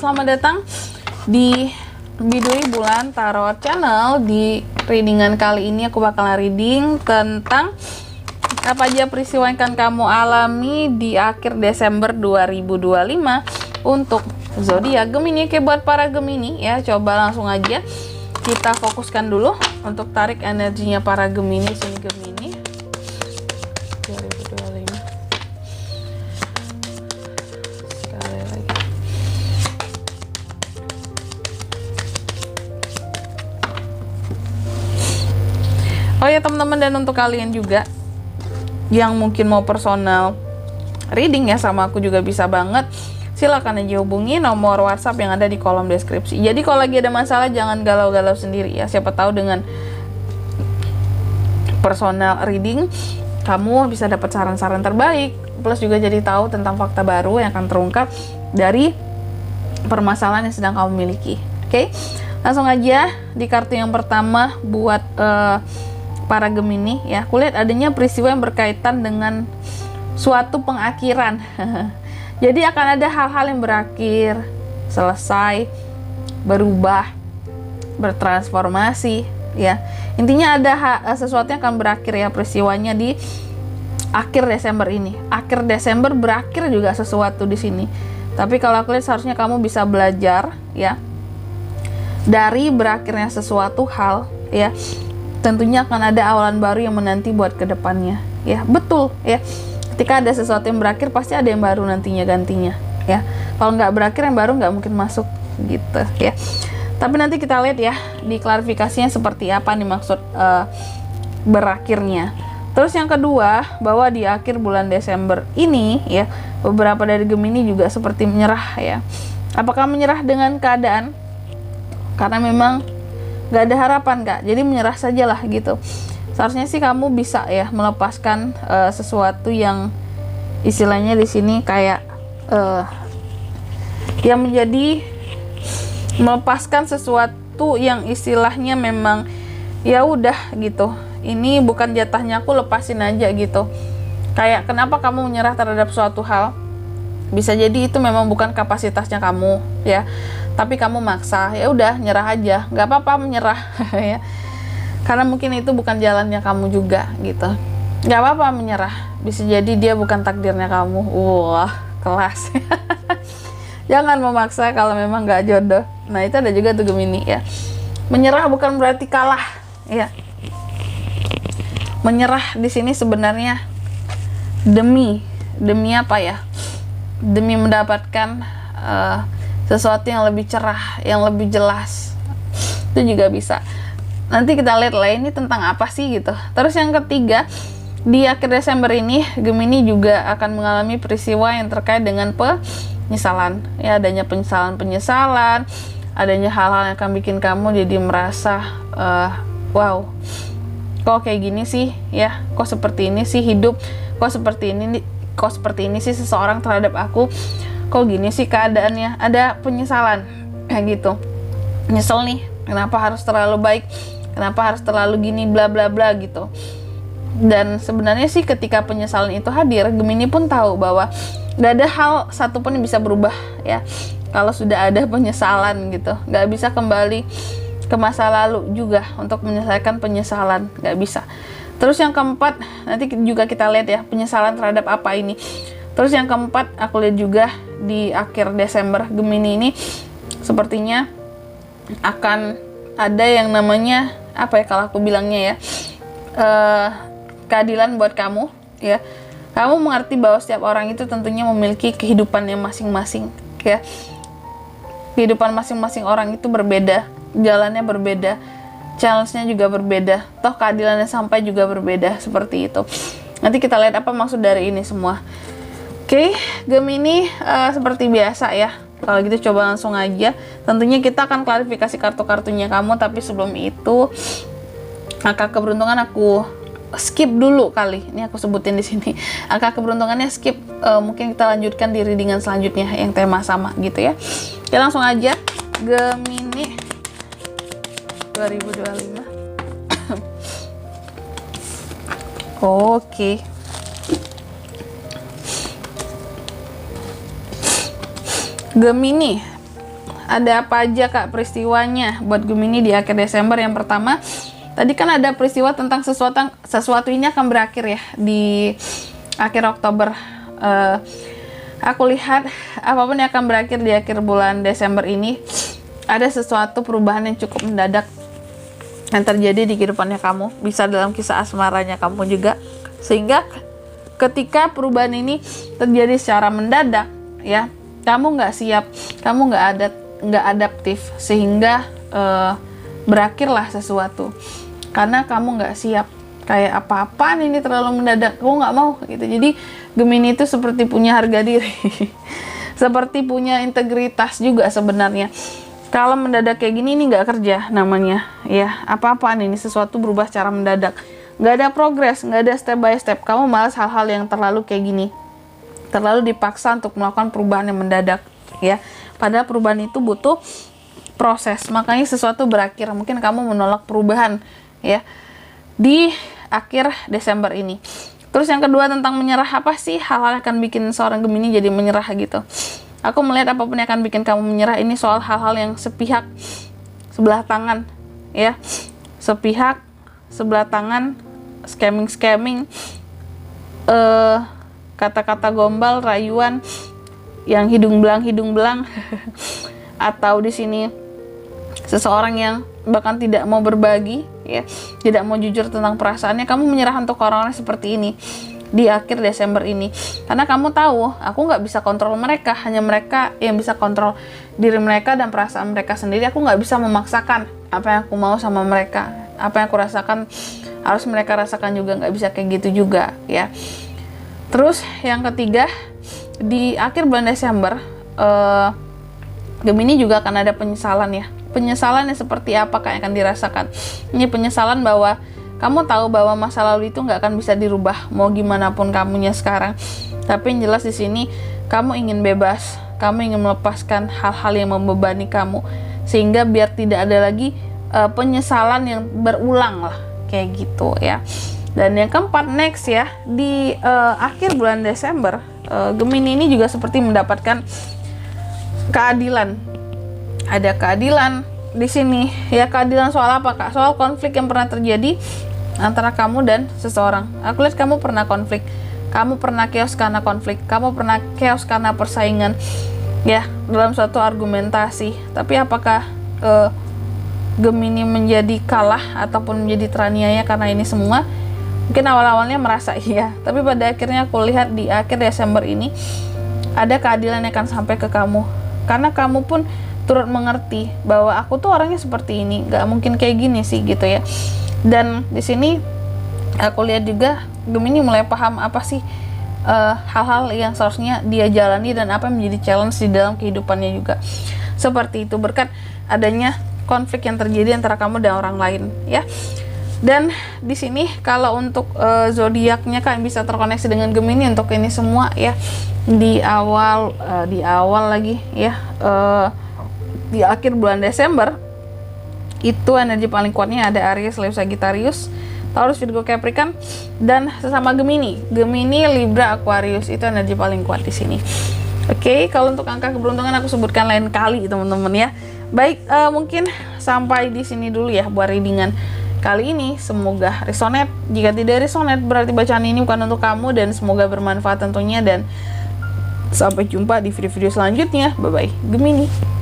selamat datang di Biduri Bulan Tarot Channel. Di readingan kali ini aku bakal reading tentang apa aja peristiwa yang akan kamu alami di akhir Desember 2025 untuk zodiak Gemini. Oke, buat para Gemini ya, coba langsung aja kita fokuskan dulu untuk tarik energinya para Gemini. Sini Gemini 2025. Sekali lagi. Oh ya teman-teman, dan untuk kalian juga yang mungkin mau personal reading ya sama aku juga bisa banget. Silakan aja hubungi nomor WhatsApp yang ada di kolom deskripsi. Jadi kalau lagi ada masalah jangan galau-galau sendiri ya. Siapa tahu dengan personal reading kamu bisa dapat saran-saran terbaik, plus juga jadi tahu tentang fakta baru yang akan terungkap dari permasalahan yang sedang kamu miliki. Oke, langsung aja di kartu yang pertama buat para Gemini ya. Aku lihat adanya peristiwa yang berkaitan dengan suatu pengakhiran. Jadi akan ada hal-hal yang berakhir, selesai, berubah, bertransformasi ya. Intinya ada sesuatu yang akan berakhir ya, peristiwanya di akhir Desember ini. Akhir Desember berakhir juga sesuatu di sini. Tapi kalau aku lihat seharusnya kamu bisa belajar ya dari berakhirnya sesuatu hal ya. Tentunya akan ada awalan baru yang menanti buat kedepannya ya. Betul ya. Ketika ada sesuatu yang berakhir pasti ada yang baru nantinya gantinya ya. Kalau nggak berakhir yang baru nggak mungkin masuk gitu ya. Tapi nanti kita lihat ya di klarifikasinya seperti apa nih maksud berakhirnya. Terus yang kedua, bahwa di akhir bulan Desember ini ya, beberapa dari Gemini juga seperti menyerah ya. Apakah menyerah dengan keadaan? Karena memang nggak ada harapan Kak, jadi menyerah sajalah gitu. Seharusnya sih kamu bisa ya melepaskan sesuatu yang istilahnya di sini kayak yang menjadi melepaskan sesuatu yang istilahnya memang ya udah gitu. Ini bukan jatahnya, aku lepasin aja gitu. Kayak kenapa kamu menyerah terhadap suatu hal? Bisa jadi itu memang bukan kapasitasnya kamu ya. Tapi kamu maksa, ya udah nyerah aja. Nggak apa-apa menyerah ya. Karena mungkin itu bukan jalannya kamu juga gitu. Gak apa-apa menyerah. Bisa jadi dia bukan takdirnya kamu. Wah, kelas. Jangan memaksa kalau memang gak jodoh. Nah itu ada juga tuh Gemini ya. Menyerah bukan berarti kalah ya. Menyerah di sini sebenarnya demi apa ya? Demi mendapatkan sesuatu yang lebih cerah, yang lebih jelas. Itu juga bisa. Nanti kita lihat lah ini tentang apa sih gitu. Terus yang ketiga, di akhir Desember ini Gemini juga akan mengalami peristiwa yang terkait dengan penyesalan ya, adanya penyesalan, adanya hal-hal yang akan bikin kamu jadi merasa wow, kok kayak gini sih ya, kok seperti ini sih hidup, kok seperti ini sih seseorang terhadap aku, kok gini sih keadaannya. Ada penyesalan kayak gitu, nyesel nih kenapa harus terlalu baik, kenapa harus terlalu gini bla bla bla gitu. Dan sebenarnya sih ketika penyesalan itu hadir, Gemini pun tahu bahwa gak ada hal satupun yang bisa berubah ya. Kalau sudah ada penyesalan gitu, gak bisa kembali ke masa lalu juga untuk menyelesaikan penyesalan, gak bisa. Terus yang keempat, nanti juga kita lihat ya penyesalan terhadap apa ini. Terus yang keempat, aku lihat juga di akhir Desember Gemini ini sepertinya akan ada yang namanya apa ya, kalau aku bilangnya ya keadilan buat kamu ya. Kamu mengerti bahwa setiap orang itu tentunya memiliki kehidupannya masing-masing ya. Kehidupan masing-masing orang itu berbeda, jalannya berbeda, challenge-nya juga berbeda, toh keadilannya sampai juga berbeda, seperti itu. Nanti kita lihat apa maksud dari ini semua. Oke, Gemini seperti biasa ya. Kalau gitu coba langsung aja. Tentunya kita akan klarifikasi kartu-kartunya kamu, tapi sebelum itu angka keberuntungan aku skip dulu kali. Ini aku sebutin di sini. Angka keberuntungannya skip. Mungkin kita lanjutkan di readingan selanjutnya yang tema sama gitu ya. Oke, langsung aja Gemini 2025. Oke. Gemini ada apa aja Kak peristiwanya buat Gemini di akhir Desember? Yang pertama, tadi kan ada peristiwa tentang sesuatu ini akan berakhir ya di akhir Oktober. Aku lihat apapun yang akan berakhir di akhir bulan Desember ini, ada sesuatu perubahan yang cukup mendadak yang terjadi di kehidupannya kamu, bisa dalam kisah asmaranya kamu juga, sehingga ketika perubahan ini terjadi secara mendadak ya, kamu nggak siap, kamu nggak adaptif, sehingga berakhirlah sesuatu karena kamu nggak siap. Kayak apa-apaan ini terlalu mendadak, kamu nggak mau gitu. Jadi Gemini itu seperti punya harga diri seperti punya integritas juga sebenarnya. Kalau mendadak kayak gini, ini nggak kerja namanya ya. Apa-apaan ini, sesuatu berubah secara mendadak, nggak ada progres, nggak ada step by step. Kamu malas hal-hal yang terlalu kayak gini, terlalu dipaksa untuk melakukan perubahan yang mendadak ya. Padahal perubahan itu butuh proses, makanya sesuatu berakhir. Mungkin kamu menolak perubahan ya di akhir Desember ini. Terus yang kedua, tentang menyerah. Apa sih hal-hal yang akan bikin seorang Gemini jadi menyerah gitu? Aku melihat apapun yang akan bikin kamu menyerah ini soal hal-hal yang sepihak, sebelah tangan ya, sepihak, sebelah tangan, scamming, kata-kata gombal, rayuan yang hidung belang atau di sini seseorang yang bahkan tidak mau berbagi ya, tidak mau jujur tentang perasaannya. Kamu menyerah untuk orang-orang seperti ini di akhir Desember ini, karena kamu tahu aku nggak bisa kontrol mereka, hanya mereka yang bisa kontrol diri mereka dan perasaan mereka sendiri. Aku nggak bisa memaksakan apa yang aku mau sama mereka, apa yang aku rasakan harus mereka rasakan juga, nggak bisa kayak gitu juga ya. Terus yang ketiga, di akhir bulan Desember Gemini juga akan ada penyesalan ya. Penyesalan yang seperti apa yang akan dirasakan? Ini penyesalan bahwa kamu tahu bahwa masa lalu itu nggak akan bisa dirubah, mau gimana pun kamunya sekarang. Tapi yang jelas di sini kamu ingin bebas, kamu ingin melepaskan hal-hal yang membebani kamu, sehingga biar tidak ada lagi penyesalan yang berulang lah, kayak gitu ya. Dan yang keempat, next ya, di akhir bulan Desember, Gemini ini juga seperti mendapatkan keadilan. Ada keadilan di sini ya. Keadilan soal apa Kak? Soal konflik yang pernah terjadi antara kamu dan seseorang. Aku lihat kamu pernah konflik, kamu pernah chaos karena konflik, kamu pernah chaos karena persaingan ya, dalam suatu argumentasi. Tapi apakah Gemini menjadi kalah ataupun menjadi teraniaya karena ini semua? Mungkin awal-awalnya merasa iya, tapi pada akhirnya aku lihat di akhir Desember ini ada keadilan yang akan sampai ke kamu, karena kamu pun turut mengerti bahwa aku tuh orangnya seperti ini, nggak mungkin kayak gini sih gitu ya. Dan di sini aku lihat juga Gemini mulai paham apa sih hal-hal yang seharusnya dia jalani dan apa yang menjadi challenge di dalam kehidupannya juga. Seperti itu berkat adanya konflik yang terjadi antara kamu dan orang lain ya. Dan di sini kalau untuk zodiaknya kan bisa terkoneksi dengan Gemini untuk ini semua ya. Di awal lagi ya, di akhir bulan Desember itu energi paling kuatnya ada Aries, Leo, Sagittarius, Taurus, Virgo, Capricorn, dan sesama Gemini, Libra, Aquarius. Itu energi paling kuat di sini. Oke, kalau untuk angka keberuntungan aku sebutkan lain kali teman-teman ya. Baik, mungkin sampai di sini dulu ya buat readingan kali ini. Semoga resonate. Jika tidak resonate berarti bacaan ini bukan untuk kamu, dan semoga bermanfaat tentunya. Dan sampai jumpa di video-video selanjutnya. Bye bye Gemini.